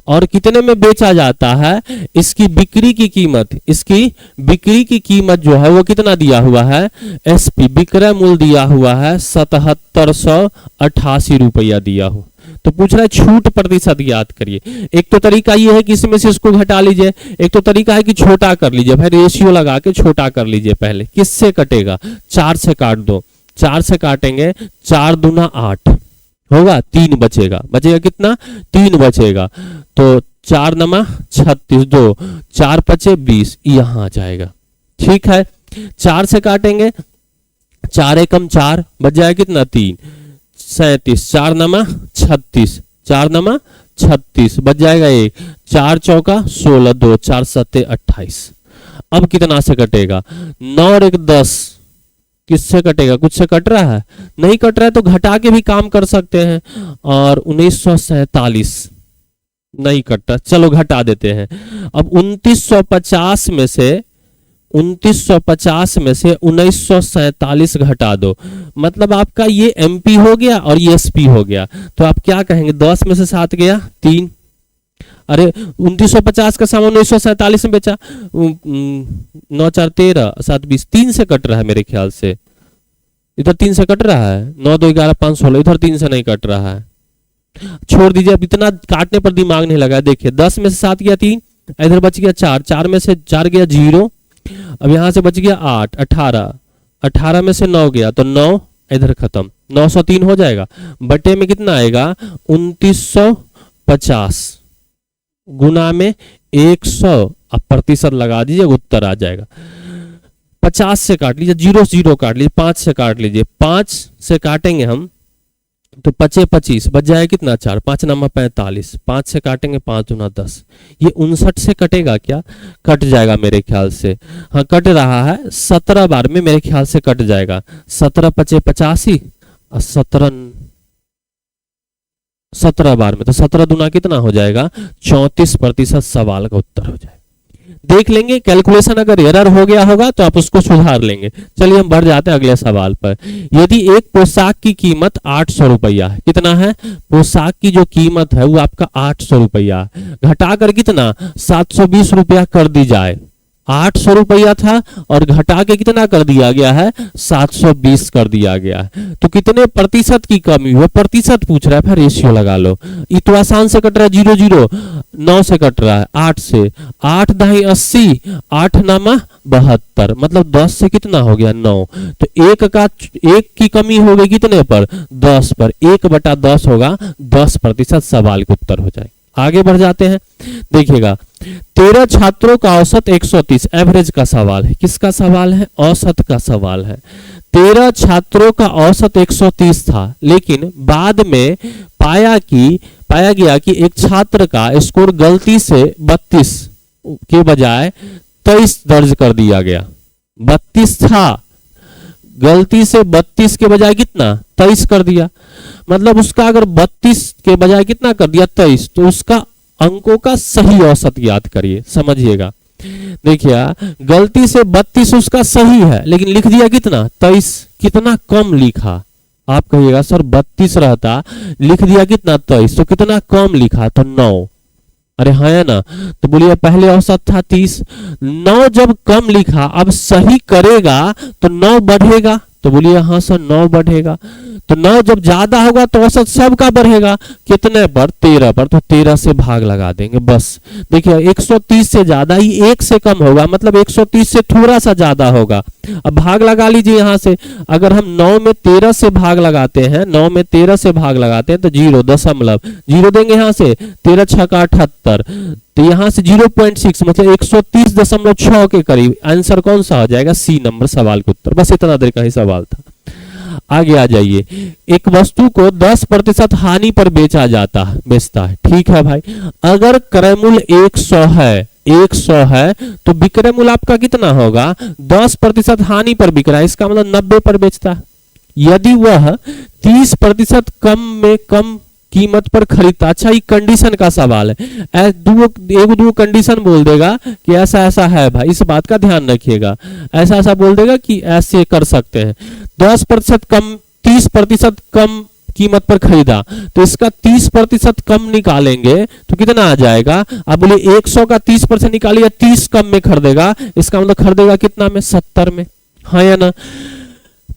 और कितने में बेचा जाता है? इसकी बिक्री की कीमत, इसकी बिक्री की कीमत जो है वो कितना दिया हुआ है? एसपी विक्रय मूल्य दिया हुआ है 7788 रुपया दिया हो। तो पूछ रहा है छूट प्रतिशत ज्ञात करिए। एक तो तरीका ये है कि इसमें से इसको घटा लीजिए, एक तो तरीका है कि छोटा कर लीजिए। भाई रेशियो लगा के छोटा कर लीजिए। पहले किससे कटेगा? 4 से काट दो। 4 से काटेंगे, 4 दूना 8 होगा, 3 बचेगा। बचेगा कितना? 3 बचेगा। तो 4 नमा 36, 2 4 पचे 20, यहां आ जाएगा। ठीक है, 4 से काटेंगे, 4 एकम 4, बच जाएगा कितना? 3 37, 4 नमा 36, 4 नमा 36, बच जाएगा 1, 4 चौका 16, 2 4 सत्ते 28। अब कितना से कटेगा? 9 और 1 10। किससे कटेगा? कुछ से कट रहा है? नहीं कट रहा है तो घटा के भी काम कर सकते हैं। और 1947 नहीं कटता, चलो घटा देते हैं। अब 2950 में से 1947 घटा दो, मतलब आपका ये एमपी हो गया और ये एसपी हो गया। तो आप क्या कहेंगे? 10 में से 7 गया 3। अरे 2950 का सामान 1947 में बेचा, 9 4 13 7 20, 3 से कट रहा है मेरे ख्याल से। इधर 3 से कट रहा है, 9 2 11 5 16, इधर 3 से नहीं कट रहा है। छोड़ दीजिए, अब इतना काटने पर दिमाग नहीं लगा। देखिए 10 में से 7 गया 3, इधर बच गया 4, 4 में से 4 गया 0, अब यहां से बच गया 8, 18, 18 में से 9 गया तो 9, इधर खत्म, 903 हो जाएगा। बटे में कितना आएगा? 2950 गुना में अब प्रतिशत लगा दीजिए, उत्तर आ जाएगा। 50 से काट लीजिए, 0 0 काट लीजिए, 5 से काट लीजिए, 5 से काटेंगे हम तो 5 25 बच जाएगा कितना 4, 5 नंबर 45, 5 से काटेंगे 5 दूना 10, ये 59 से कटेगा क्या? कट जाएगा मेरे ख्याल से, हाँ कट रहा है, 17 बार में मेरे ख्याल से कट जाएगा। 17 5 85 और 17 बार में तो 17 दूना कितना हो जाएगा? 34% सवाल का उत्तर हो जाएगा। देख लेंगे, कैलकुलेशन अगर एरर हो गया होगा तो आप उसको सुधार लेंगे। चलिए हम बढ़ जाते हैं अगले सवाल पर। यदि एक पोशाक की कीमत 800 रुपया है, कितना है? पोशाक की जो कीमत है वो आपका 800 रुपया, घटाकर कितना 720 रुपया कर दी जाए। 800 रुपया था और घटा के कितना कर दिया गया है? 720 कर दिया गया है। तो कितने प्रतिशत की कमी हुई? प्रतिशत पूछ रहा है, फिर रेशियो लगा लो। ये तो आसान से कट रहा है, 0 0 9 से कट रहा है, 8 से, 8 दाई 80, 8 नामा 72, मतलब 10 से कितना हो गया 9। तो एक की कमी हो गई कितने पर? 10 पर, 1/10 होगा, 10% सवाल का उत्तर हो जाए। आगे बढ़ जाते हैं, देखिएगा 13 छात्रों का औसत 130, एवरेज का सवाल है। किसका सवाल है? औसत का सवाल है। 13 छात्रों का औसत 130 था, लेकिन बाद में पाया गया कि एक छात्र का स्कोर गलती से 32 के बजाय 23 दर्ज कर दिया गया। 32 था, गलती से 32 के बजाय कितना 23 कर दिया, मतलब उसका अगर 32 के बजाय कितना कर दिया 23, तो उसका अंकों का सही औसत याद करिए, समझिएगा। देखिए गलती से 32 उसका सही है, लेकिन लिख दिया कितना 23, कितना कम लिखा। आप कहिएगा सर 32 रहता, लिख दिया कितना 23, तो कितना कम लिखा? तो 9। अरे हाँ है ना, तो बोलिए पहले औसत था 30, 9 जब कम लिखा, अब सही करेगा तो 9 बढ़ेगा, तो बोलिए हाँ सर 9 बढ़ेगा। तो 9 जब ज्यादा होगा तो औसत सबका बढ़ेगा, कितने पर? 13 पर, तो 13 से भाग लगा देंगे बस। देखिए 130 से ज्यादा ही 1 से कम होगा, मतलब 130 से थोड़ा सा ज्यादा होगा। अब भाग लगा लीजिए यहां से, अगर हम 9 में 13 से भाग लगाते हैं, 9 में 13 से भाग लगाते हैं तो 0.0 देंगे यहां से, 13 6 का 78, तो यहां से 0.6 मतलब 130.6 के करीब। आंसर कौन सा हो जाएगा? सी नंबर सवाल का उत्तर। बस इतना देर का ही सवाल था। आगे आ जाइए, एक वस्तु को 10% हानि पर बेचता है, ठीक है भाई। अगर क्रय मूल्य 100 है तो विक्रय मूल्य आपका कितना होगा? 10% हानि पर बिक रहा है, इसका मतलब 90 पर बेचता है। यदि वह 30% कम में कम कीमत पर खरीदता, अच्छा ये कंडीशन का सवाल है, एक दो कंडीशन बोल देगा कि ऐसा ऐसा है भाई, इस बात का ध्यान रखिएगा। ऐसा ऐसा बोल देगा कि ऐसे कर सकते हैं। 10% कम, 30% कम कीमत पर खरीदा, तो इसका 30% कम निकालेंगे तो कितना आ जाएगा? अब बोलिए 100 का 30% निकालिए, 30 कम में खरीदेगा, इसका मतलब खरीदेगा कितना में? 70 में, हाँ या ना?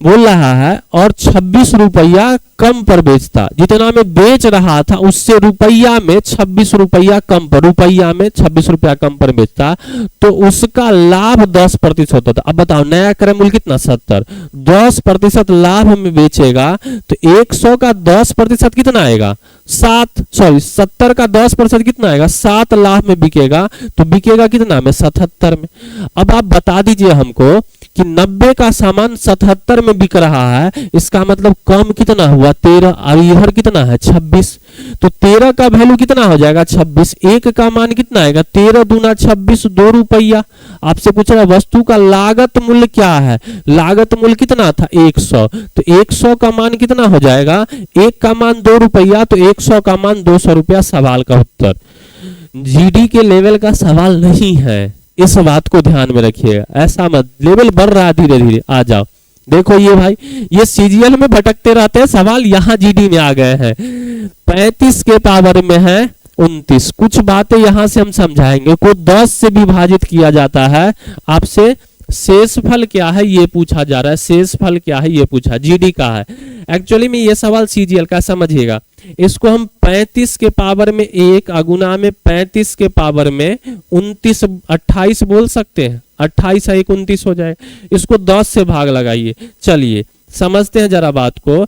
बोल रहा है और 26 रुपया कम पर बेचता, जितना में बेच रहा था उससे रुपया में 26 रुपया कम पर, रुपया में 26 रुपया कम पर बेचता, तो उसका लाभ 10% होता था। अब बताओ नया क्रय मूल्य कितना? 70, 10% लाभ में बेचेगा तो 100 का 10% कितना आएगा? 70 का 10% कितना आएगा? 7 लाख में बिकेगा, तो बिकेगा कितना में? 77 में। अब आप बता दीजिए हमको कि 90 का सामान 77 में बिक रहा है, इसका मतलब कम कितना हुआ? 13, और इधर कितना है? 26, तो 13 का वैल्यू कितना हो जाएगा? 26। 1 का मान कितना आएगा? 13 दूना 26, 2 रुपया। आपसे पूछ रहा वस्तु का लागत मूल्य क्या है? लागत मूल्य कितना था? 100, तो 100 का मान कितना हो जाएगा? 1 का मान 2 रुपया, तो 100 का मान 200 रुपया सवाल का उत्तर। जीडी के लेवल का सवाल नहीं है, इस बात को ध्यान में रखिएगा। ऐसा मत, लेवल बढ़ रहा है धीरे धीरे। आ जाओ, देखो ये भाई, ये सीजीएल में भटकते रहते हैं सवाल, यहाँ जीडी में आ गए हैं। 35 के पावर में है 29। कुछ बातें यहां से हम समझाएंगे। को 10 से विभाजित किया जाता है, आपसे शेषफल क्या है ये पूछा जा रहा है, शेषफल क्या है ये पूछा, जीडी का है। एक्चुअली में ये सवाल सीजीएल का, समझिएगा। इसको हम 35 के पावर में 1 अगुना में 35 के पावर में 29 28 बोल सकते हैं। 28 है 29 हो जाए। इसको 10 से भाग लगाइए। चलिए समझते हैं जरा बात को।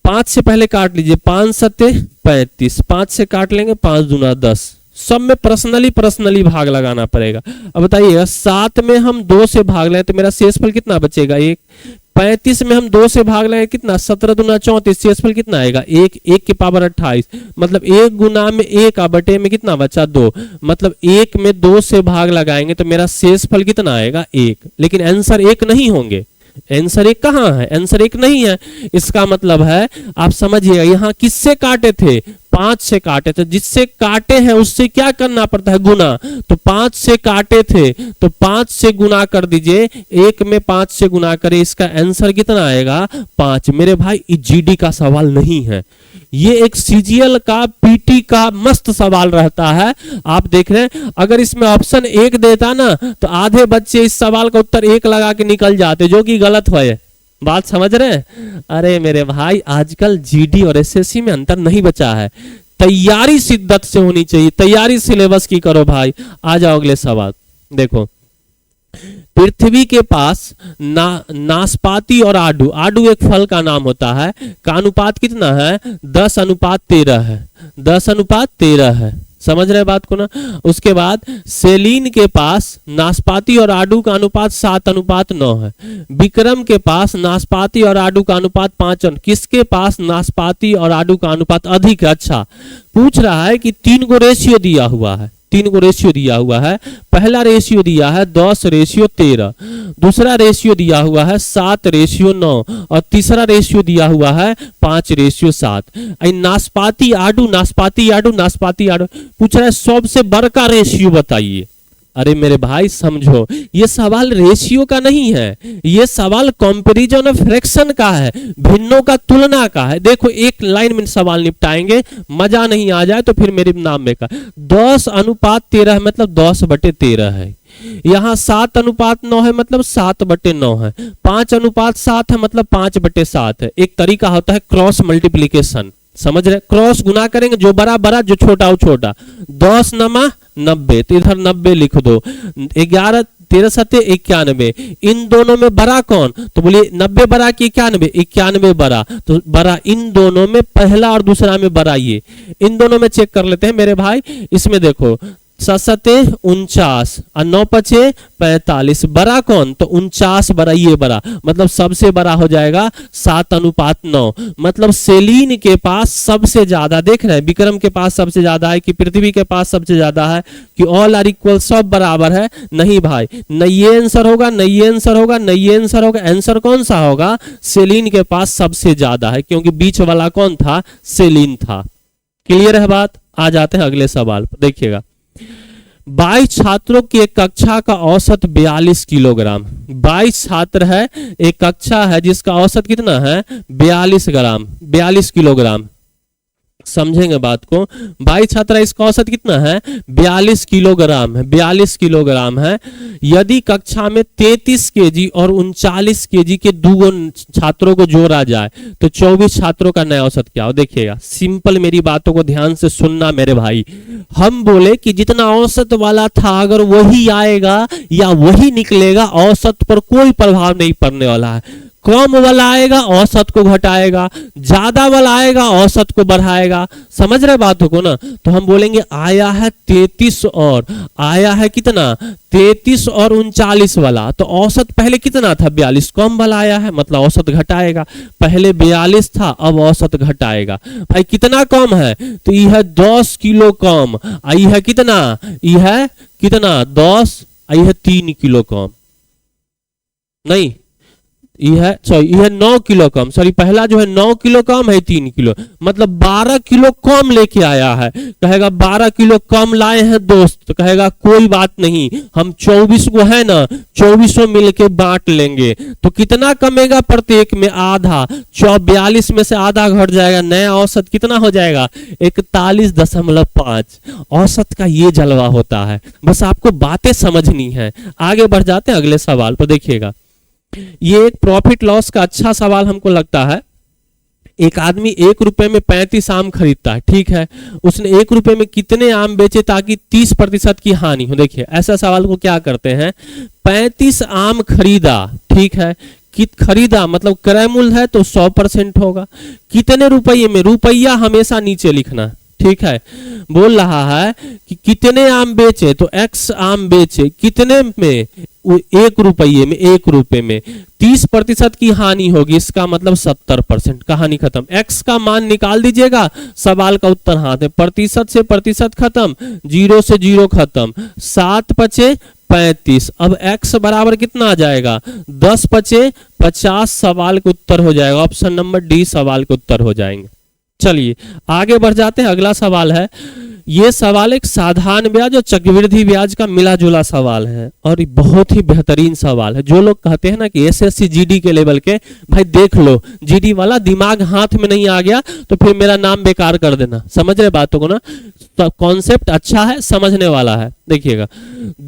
5 से पहले काट लीजिए, 5 सत्ते 35, 5 से काट लेंगे, 5 दूना 10, सब में पर्सनली भाग लगाना पड़ेगा। अब बताइए 7 में हम 2 से भाग लें तो मेरा शेषफल कितना बचेगा 1। 35 में हम 2 से भाग लेंगे कितना 17 दूना 34, शेषफल कितना आएगा 1, 1 की पावर 28, मतलब 1 गुना में 1 बटे में कितना बचा 2, मतलब 1 में 2 से भाग लगाएंगे तो मेरा शेषफल कितना आएगा 1। लेकिन आंसर 1 नहीं होंगे, आंसर 1 कहाँ है, आंसर 1 नहीं है। इसका मतलब है आप समझिएगा यहाँ किससे काटे थे 5 से काटे थे, जिससे काटे हैं उससे क्या करना पड़ता है गुना, तो 5 से काटे थे तो 5 से गुना कर दीजिए, 1 में 5 से गुना करें, इसका आंसर कितना आएगा 5। मेरे भाई जीडी का सवाल नहीं है, ये एक सीजीएल का पीटी का मस्त सवाल रहता है। आप देख रहे हैं अगर इसमें ऑप्शन 1 देता ना तो आधे बच्चे इस सवाल का उत्तर 1 लगा के निकल जाते, जो कि गलत है। बात समझ रहे हैं? अरे मेरे भाई आजकल जीडी और एसएससी में अंतर नहीं बचा है, तैयारी शिद्दत से होनी चाहिए, तैयारी सिलेबस की करो भाई। आ जाओ अगले सवाल देखो, पृथ्वी के पास नाशपाती और आडू, आडू एक फल का नाम होता है, का अनुपात कितना है 10:13 है, 10:13 है, समझ रहे बात को ना। उसके बाद सेलीन के पास नाशपाती और आडू का अनुपात 7:9 है, विक्रम के पास नाशपाती और आडू का अनुपात 5, किसके पास नाशपाती और आडू का अनुपात अधिक है। अच्छा पूछ रहा है कि 3 को रेशियो दिया हुआ है, 3 को रेशियो दिया हुआ है, पहला रेशियो दिया है 10:13, दूसरा रेशियो दिया हुआ है 7:9 और तीसरा रेशियो दिया हुआ है 5:7। नाशपाती आडू, नाशपाती आडू, नाशपाती आडू पूछ रहा है सबसे बड़ा का रेशियो बताइए। अरे मेरे भाई समझो ये सवाल रेशियो का नहीं है, ये सवाल कंपैरिजन ऑफ फ्रैक्शन का है, भिन्नों का तुलना का है। देखो एक लाइन में सवाल निपटाएंगे, मजा नहीं आ जाए तो फिर मेरे नाम में का 10:13 मतलब 10/13 है, यहाँ 7:9 है मतलब 7/9 है, 5:7 है मतलब 5/7 है। एक तरीका होता है क्रॉस मल्टीप्लीकेशन, समझ रहे, क्रॉस गुना करेंगे, जो बड़ा बड़ा जो छोटा वो छोटा, 10 नमा 90 तो इधर 90 लिख दो, 11 13 7 91, इन दोनों में बड़ा कौन, तो बोलिए 90 बड़ा कि 91, 91 बड़ा, तो बड़ा इन दोनों में पहला और दूसरा में बड़ा, ये इन दोनों में चेक कर लेते हैं मेरे भाई। इसमें देखो 7 49 और 9 5 45, बड़ा कौन, तो 49 बड़ा, ये बड़ा, मतलब सबसे बड़ा हो जाएगा 7:9। मतलब सेलीन के पास सबसे ज्यादा, देख रहे हैं विक्रम के पास सबसे ज्यादा है कि पृथ्वी के पास सबसे ज्यादा है कि ऑल आर इक्वल, सब बराबर है, नहीं भाई, न ये आंसर होगा न ये आंसर होगा न ये आंसर होगा, आंसर कौन सा होगा, सेलीन के पास सबसे ज्यादा है, क्योंकि बीच वाला कौन था, सेलीन था। क्लियर है बात। आ जाते हैं अगले सवाल पर, देखिएगा 22 छात्रों की एक कक्षा का औसत 42 किलोग्राम, 22 छात्र है, एक कक्षा है जिसका औसत कितना है 42 किलोग्राम, समझेंगे बात को। 22 छात्र है, इसका औसत कितना है 42 किलोग्राम है, 42 किलोग्राम है। यदि कक्षा में 33 केजी और 39 केजी के 2 छात्रों को जोड़ा जाए तो 24 छात्रों का नया औसत क्या हो। देखिएगा सिंपल, मेरी बातों को ध्यान से सुनना मेरे भाई। हम बोले कि जितना औसत वाला था अगर वही आएगा या वही निकलेगा, औसत पर कोई प्रभाव नहीं पड़ने वाला है। कम वाला आएगा औसत को घटाएगा, ज्यादा वाला आएगा औसत को बढ़ाएगा, समझ रहे बातों को ना। तो हम बोलेंगे आया है 33 और आया है कितना 33 और 39 वाला, तो औसत पहले कितना था 42, कम वाला आया है मतलब औसत घटाएगा, पहले 42 था अब औसत घटाएगा। भाई कितना कम है, तो यह 10 किलो कम, आई है कितना, यह है कितना 10, आई है 3 किलो कम, नहीं यह 9 किलो कम, सॉरी पहला जो है 9 किलो कम है 3 किलो, मतलब 12 किलो कम लेके आया है। कहेगा 12 किलो कम लाए हैं दोस्त, तो कहेगा कोई बात नहीं, हम 24 को है ना 24 मिलके बांट लेंगे, तो कितना कमेगा प्रत्येक में आधा, 42 में से आधा घट जाएगा, नया औसत कितना हो जाएगा 41.5। औसत का ये जलवा होता है, बस आपको बातें समझनी है। आगे बढ़ जाते हैं अगले सवाल पर, देखिएगा ये एक प्रॉफिट लॉस का अच्छा सवाल हमको लगता है। एक आदमी 1 रुपए में 35 आम खरीदता है, ठीक है, उसने 1 रुपए में कितने आम बेचे ताकि 30% की हानि हो। देखिए ऐसा सवाल को क्या करते हैं, 35 आम खरीदा, ठीक है, खरीदा मतलब क्रय मूल्य है तो 100% होगा, कितने रुपये में, रुपया हमेशा नीचे लिखना, ठीक है। बोल रहा है कि कितने आम बेचे, तो x आम बेचे कितने में, 1 रुपये में, 1 रुपये में 30% की हानि होगी, इसका मतलब 70%। कहानी खत्म। x का मान निकाल दीजिएगा, सवाल का उत्तर हाथ है। प्रतिशत से प्रतिशत खत्म, 0 से 0 खत्म, 7 पचे 35। अब x बराबर कितना आ जाएगा, 10 पचे 50 सवाल का उत्तर हो जाएगा। ऑप्शन नंबर डी सवाल के उत्तर हो जाएंगे। चलिए आगे बढ़ जाते हैं। अगला सवाल है, ये सवाल एक साधारण ब्याज और चक्रवृद्धि ब्याज का मिला जुला सवाल है और बहुत ही बेहतरीन सवाल है। जो लोग कहते हैं ना कि एसएससी जीडी के लेवल के, भाई देख लो जीडी वाला दिमाग हाथ में नहीं आ गया तो फिर मेरा नाम बेकार कर देना। समझ रहे बातों को ना, तो कॉन्सेप्ट अच्छा है, समझने वाला है। देखिएगा,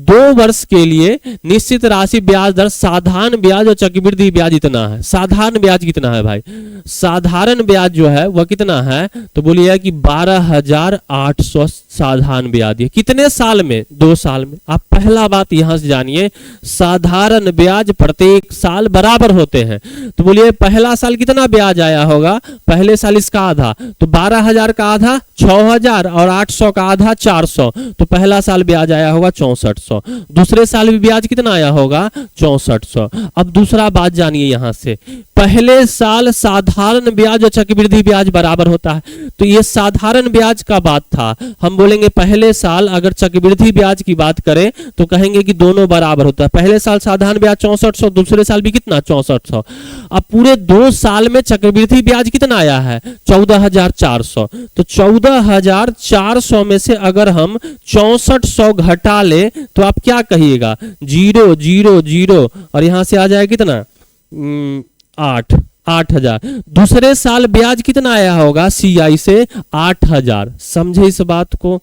2 वर्ष के लिए निश्चित राशि ब्याज दर साधारण ब्याज और चक्रवृद्धि ब्याज इतना है। साधारण ब्याज कितना है भाई, साधारण ब्याज जो है वह कितना है, तो बोलिए कि 12,800 साधारण ब्याज है। कितने साल में, 2 साल में। आप पहला बात यहां से जानिए, साधारण ब्याज प्रत्येक साल बराबर होते हैं। तो बोलिए पहला साल कितना ब्याज आया होगा, पहले साल इसका आधा, तो 12,000 का आधा 6,000 और 800 का आधा 400, तो पहला साल ब्याज आया होगा 6400। दूसरे साल भी ब्याज कितना आया होगा, 6400। अब दूसरा बात जानिए यहां से, पहले साल साधारण ब्याज और चक्रवृद्धि ब्याज बराबर होता है, तो ये साधारण ब्याज का बात था। हम बोलेंगे पहले साल अगर चक्रवृद्धि ब्याज की बात करें तो कहेंगे कि दोनों बराबर होता है। पहले साल साधारण ब्याज 6400, दूसरे साल भी कितना 6400। अब पूरे 2 साल में चक्रवृद्धि ब्याज कितना आया है, 14,400। तो 14,400 में से अगर हम 6400 घटा ले तो आप क्या कहिएगा, 0 0 0 और यहां से आ जाए कितना 8,000। दूसरे साल ब्याज कितना आया होगा सीआई से 8,000। समझे इस बात को,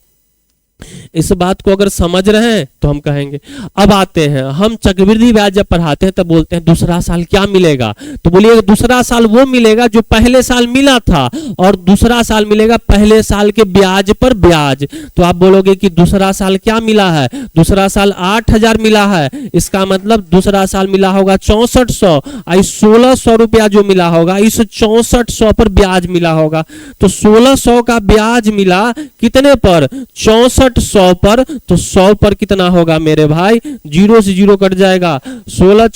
इस बात को अगर समझ रहे हैं तो हम कहेंगे। अब आते हैं, हम चक्रवृद्धि ब्याज जब पढ़ाते हैं तब बोलते हैं दूसरा साल क्या मिलेगा, तो बोलिए दूसरा साल वो मिलेगा जो पहले साल मिला था, और दूसरा साल मिलेगा पहले साल के ब्याज पर ब्याज। तो आप बोलोगे कि दूसरा साल क्या मिला है, दूसरा साल 8,000 मिला है, इसका मतलब दूसरा साल मिला होगा 6400, 1600 रुपया जो मिला होगा इस 6400 पर ब्याज मिला होगा। तो 1600 का ब्याज मिला कितने पर, 6400 पर। तो 100 पर कितना होगा मेरे भाई, 0 से 0 कट जाएगा, 16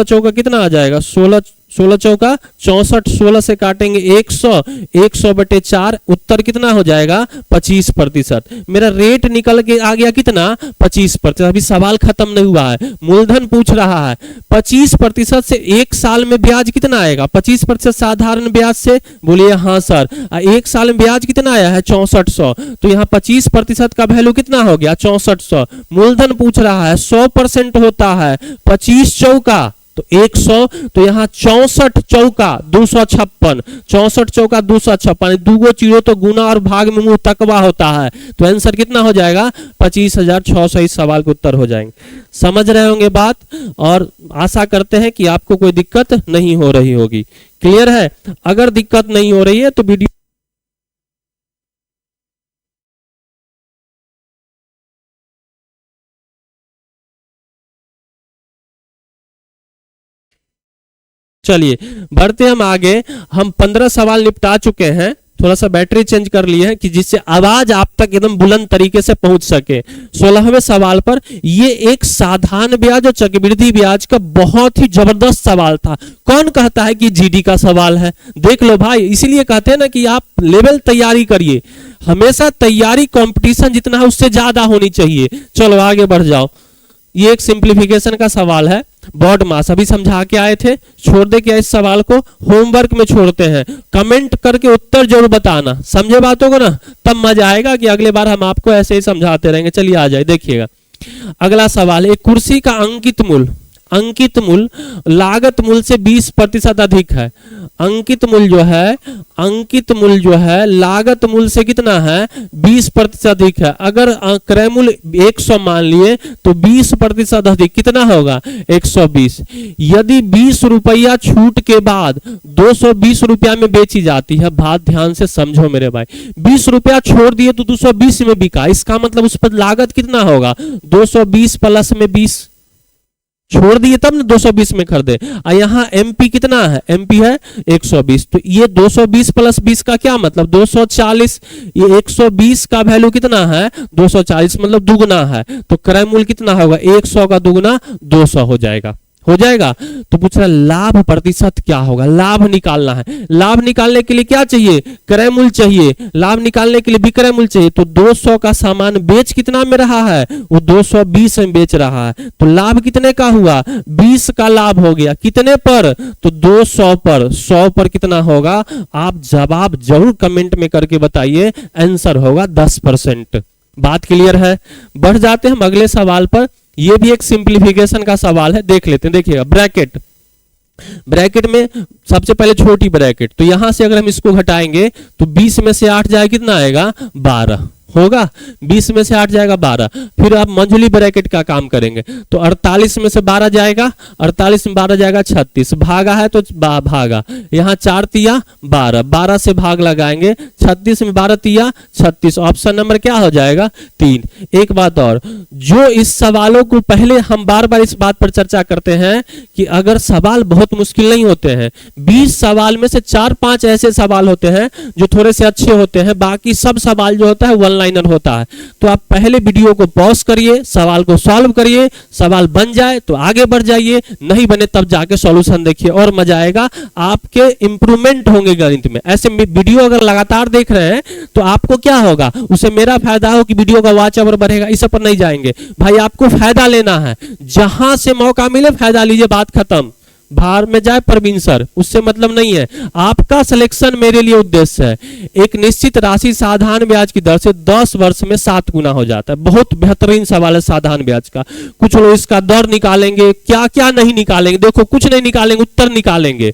चौका कितना आ जाएगा, 16 चौका 64, 16 से काटेंगे 100, 100/4, उत्तर कितना हो जाएगा 25%। मेरा रेट निकल के आ गया कितना 25%। अभी सवाल खत्म नहीं हुआ है, मूलधन पूछ रहा है। 25% से 1 साल में ब्याज कितना आएगा, 25% साधारण ब्याज से, बोलिए हाँ सर। 1 साल में ब्याज कितना आया है 6400, तो यहाँ 25% का वैल्यू कितना हो गया 6400। मूलधन पूछ रहा है, 100% होता है 25 चौका तो 100, तो यहाँ 64 चौका 256, 64 चौका 256, दूगो चीरो तो गुना और भाग में मुंह तकवा होता है, तो आंसर कितना हो जाएगा 25,600। इस सवाल के उत्तर हो जाएंगे। समझ रहे होंगे बात, और आशा करते हैं कि आपको कोई दिक्कत नहीं हो रही होगी। क्लियर है, अगर दिक्कत नहीं हो रही है तो वीडियो चलिए बढ़ते हम आगे। हम 15 सवाल निपटा चुके हैं, थोड़ा सा बैटरी चेंज कर लिए हैं कि जिससे आवाज आप तक एकदम बुलंद तरीके से पहुंच सके। 16वें सवाल पर, ये एक साधारण ब्याज और चक्रवृद्धि ब्याज का बहुत ही जबरदस्त सवाल था। कौन कहता है कि जीडी का सवाल है, देख लो भाई, इसीलिए कहते हैं ना कि आप लेवल तैयारी करिए, हमेशा तैयारी कंपटीशन जितना है उससे ज्यादा होनी चाहिए। चलो आगे बढ़ जाओ। ये एक सिंप्लीफिकेशन का सवाल है, बॉड मास अभी समझा के आए थे, छोड़ दे क्या इस सवाल को, होमवर्क में छोड़ते हैं। कमेंट करके उत्तर जरूर बताना, समझे बातों को ना, तब मजा आएगा कि अगले बार हम आपको ऐसे ही समझाते रहेंगे। चलिए आ जाए, देखिएगा अगला सवाल। एक कुर्सी का अंकित मूल्य लागत मूल्य से 20% अधिक है। अंकित मूल्य जो है लागत मूल्य से कितना है 20% अधिक है। अगर क्रय मूल्य 100 मान लिए तो 20% अधिक कितना होगा 120। यदि 20 रुपया छूट के बाद 220 रुपया में बेची जाती है, बात ध्यान से समझो मेरे भाई, 20 रुपया छोड़ दिए तो 220 में बिका, इसका मतलब उस पर लागत कितना होगा 220 प्लस में 20, छोड़ दिए तब ना 220 में खरीदे। और यहाँ एमपी कितना है, एमपी है 120, तो ये 220 प्लस 20 का क्या मतलब 240, ये 120 का वैल्यू कितना है 240, मतलब दुगना है, तो क्रय मूल्य कितना होगा 100 का दुगना 200 हो जाएगा, हो जाएगा। तो पूछ रहा है लाभ प्रतिशत क्या होगा, लाभ निकालना है। लाभ निकालने के लिए क्या चाहिए, क्रय मूल्य चाहिए, लाभ निकालने के लिए विक्रय मूल्य चाहिए। तो 200 का सामान बेच कितना में रहा है, वो 220 में बेच रहा है, तो लाभ कितने का हुआ 20 का लाभ हो गया, कितने पर, तो 200 पर, 100 पर कितना होगा, आप जवाब जरूर कमेंट में करके बताइए, आंसर होगा 10%। बात क्लियर है। बढ़ जाते हैं हम अगले सवाल पर, ये भी एक सिंप्लीफिकेशन का सवाल है, देख लेते हैं। देखिएगा ब्रैकेट, ब्रैकेट में सबसे पहले छोटी ब्रैकेट, तो यहां से अगर हम इसको घटाएंगे तो 20 में से 8 जाए कितना आएगा 12 होगा, 20 में से 8 जाएगा 12। फिर आप मंझली ब्रैकेट का काम करेंगे, तो 48 में से 12 जाएगा, 48 में 12 जाएगा 36, भागा है तो भागा, यहाँ 4 तिया 12, 12 से भाग लगाएंगे, 36 में 12 तिया 36, ऑप्शन नंबर क्या हो जाएगा 3। एक बात और, जो इस सवालों को पहले हम बार बार इस बात पर चर्चा करते हैं कि अगर सवाल बहुत मुश्किल नहीं होते हैं, 20 सवाल में से 4-5 ऐसे सवाल होते हैं जो थोड़े से अच्छे होते हैं, बाकी सब सवाल जो होता है वन लाइनर होता है। तो आप पहले वीडियो को पॉज करिए, सवाल को सॉल्व करिए, सवाल बन जाए तो आगे बढ़ जाइए, नहीं बने तब जाके सॉल्यूशन देखिए और मजा आएगा, आपके इंप्रूवमेंट होंगे गणित में। ऐसे वीडियो अगर लगातार देख रहे हैं तो आपको क्या होगा, उससे मेरा फायदा हो कि वीडियो का वॉच आवर बढ़ेगा, इस पर नहीं जाएंगे भाई, आपको फायदा लेना है, जहां से मौका मिले फायदा लीजिए, बात खत्म। बाहर में जाए प्रवीण सर, उससे मतलब नहीं है, आपका सिलेक्शन मेरे लिए उद्देश्य है। एक निश्चित राशि साधारण ब्याज की दर से 10 वर्ष में 7 गुना हो जाता है। बहुत बेहतरीन सवाल है साधारण ब्याज का। कुछ लोग इसका दर निकालेंगे, क्या क्या नहीं निकालेंगे, देखो कुछ नहीं निकालेंगे, उत्तर निकालेंगे।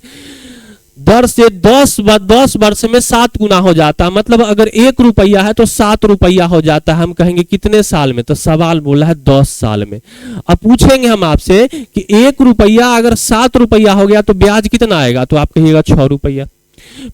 दर से 10 वर्ष में 7 गुना हो जाता है, मतलब अगर 1 रुपया है तो 7 रुपया हो जाता है। हम कहेंगे कितने साल में, तो सवाल बोला है 10 साल में। अब पूछेंगे हम आपसे कि 1 रुपया अगर 7 रुपया हो गया तो ब्याज कितना आएगा, तो आप कहिएगा 6 रुपया।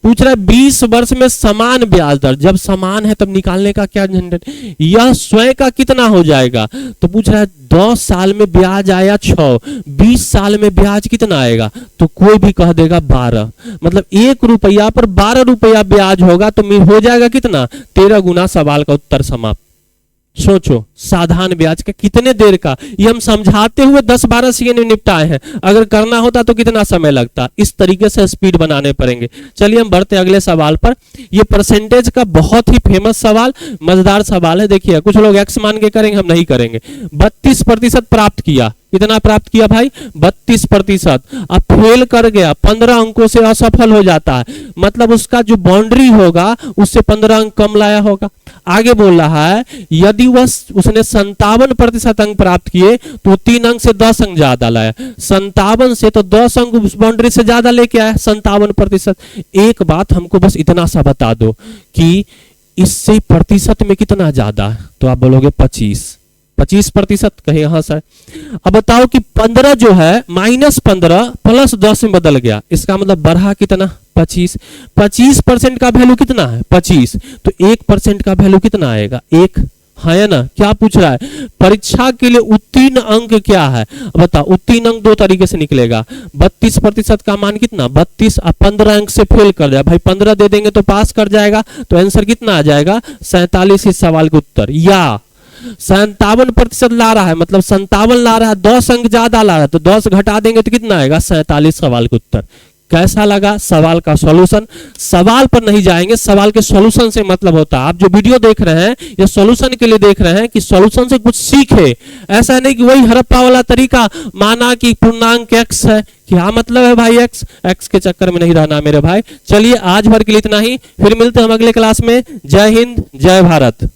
पूछ रहा है 20 वर्ष में समान ब्याज दर, जब समान है तब निकालने का क्या झंझट, यह स्वयं का कितना हो जाएगा, तो पूछ रहा है 10 साल में ब्याज आया 6, 20 साल में ब्याज कितना आएगा, तो कोई भी कह देगा 12, मतलब 1 रुपया पर 12 रुपया ब्याज होगा, तो हो जाएगा कितना 13 गुना। सवाल का उत्तर समाप्त। सोचो साधारण ब्याज का कितने देर का, ये हम समझाते हुए 10-12 सेकंड में निपटाए हैं, अगर करना होता तो कितना समय लगता। इस तरीके से स्पीड बनाने पड़ेंगे। चलिए हम बढ़ते हैं अगले सवाल पर। ये परसेंटेज का बहुत ही फेमस सवाल, मजेदार सवाल है। देखिए कुछ लोग एक्स मान के करेंगे, हम नहीं करेंगे। 32% प्राप्त किया, कितना प्राप्त किया भाई 32%। अब फेल कर गया, 15 अंकों से असफल हो जाता है, मतलब उसका जो बाउंड्री होगा उससे 15 अंक कम लाया होगा। आगे बोल रहा है यदि वह उसने 57% अंक प्राप्त किए तो 3 अंक से 10 अंक ज्यादा लाया, 57 से तो 10 अंक उस बाउंड्री से ज्यादा लेके आया 57%। एक बात हमको बस इतना सा बता दो कि इससे प्रतिशत में कितना ज्यादा है, तो आप बोलोगे 25% कहे यहां से। अब बताओ कि 15 जो है -15 प्लस 10 में बदल गया, इसका मतलब बढ़ा कितना 25। 25% का वैल्यू कितना है 25, तो 1% का वैल्यू कितना आएगा 1, है ना। क्या पूछ रहा है परीक्षा के लिए उत्तीर्ण अंक क्या है, बताओ उत्तीर्ण अंक 2 तरीके से निकलेगा। 32% का मान कितना 32, अब 15 अंक से फेल कर जाए भाई, 15 दे देंगे तो पास कर जाएगा, तो आंसर कितना आ जाएगा 47। इस सवाल का उत्तर, या 57% ला रहा है, मतलब 57 ला रहा है, 10 अंक ज्यादा ला रहा है, तो 10 घटा देंगे तो कितना आएगा 47। सवाल का उत्तर। कैसा लगा सवाल का सॉल्यूशन, सवाल पर नहीं जाएंगे, सवाल के सॉल्यूशन से मतलब होता है। आप जो वीडियो देख रहे हैं ये सॉल्यूशन के लिए देख रहे हैं कि सॉल्यूशन से कुछ सीखे, ऐसा नहीं कि वही हड़प्पा वाला तरीका, माना कि पूर्णांक x है, क्या मतलब है भाई x के चक्कर में नहीं रहना मेरे भाई। चलिए आज भर के लिए इतना ही, फिर मिलते हैं हम अगले क्लास में। जय हिंद, जय भारत।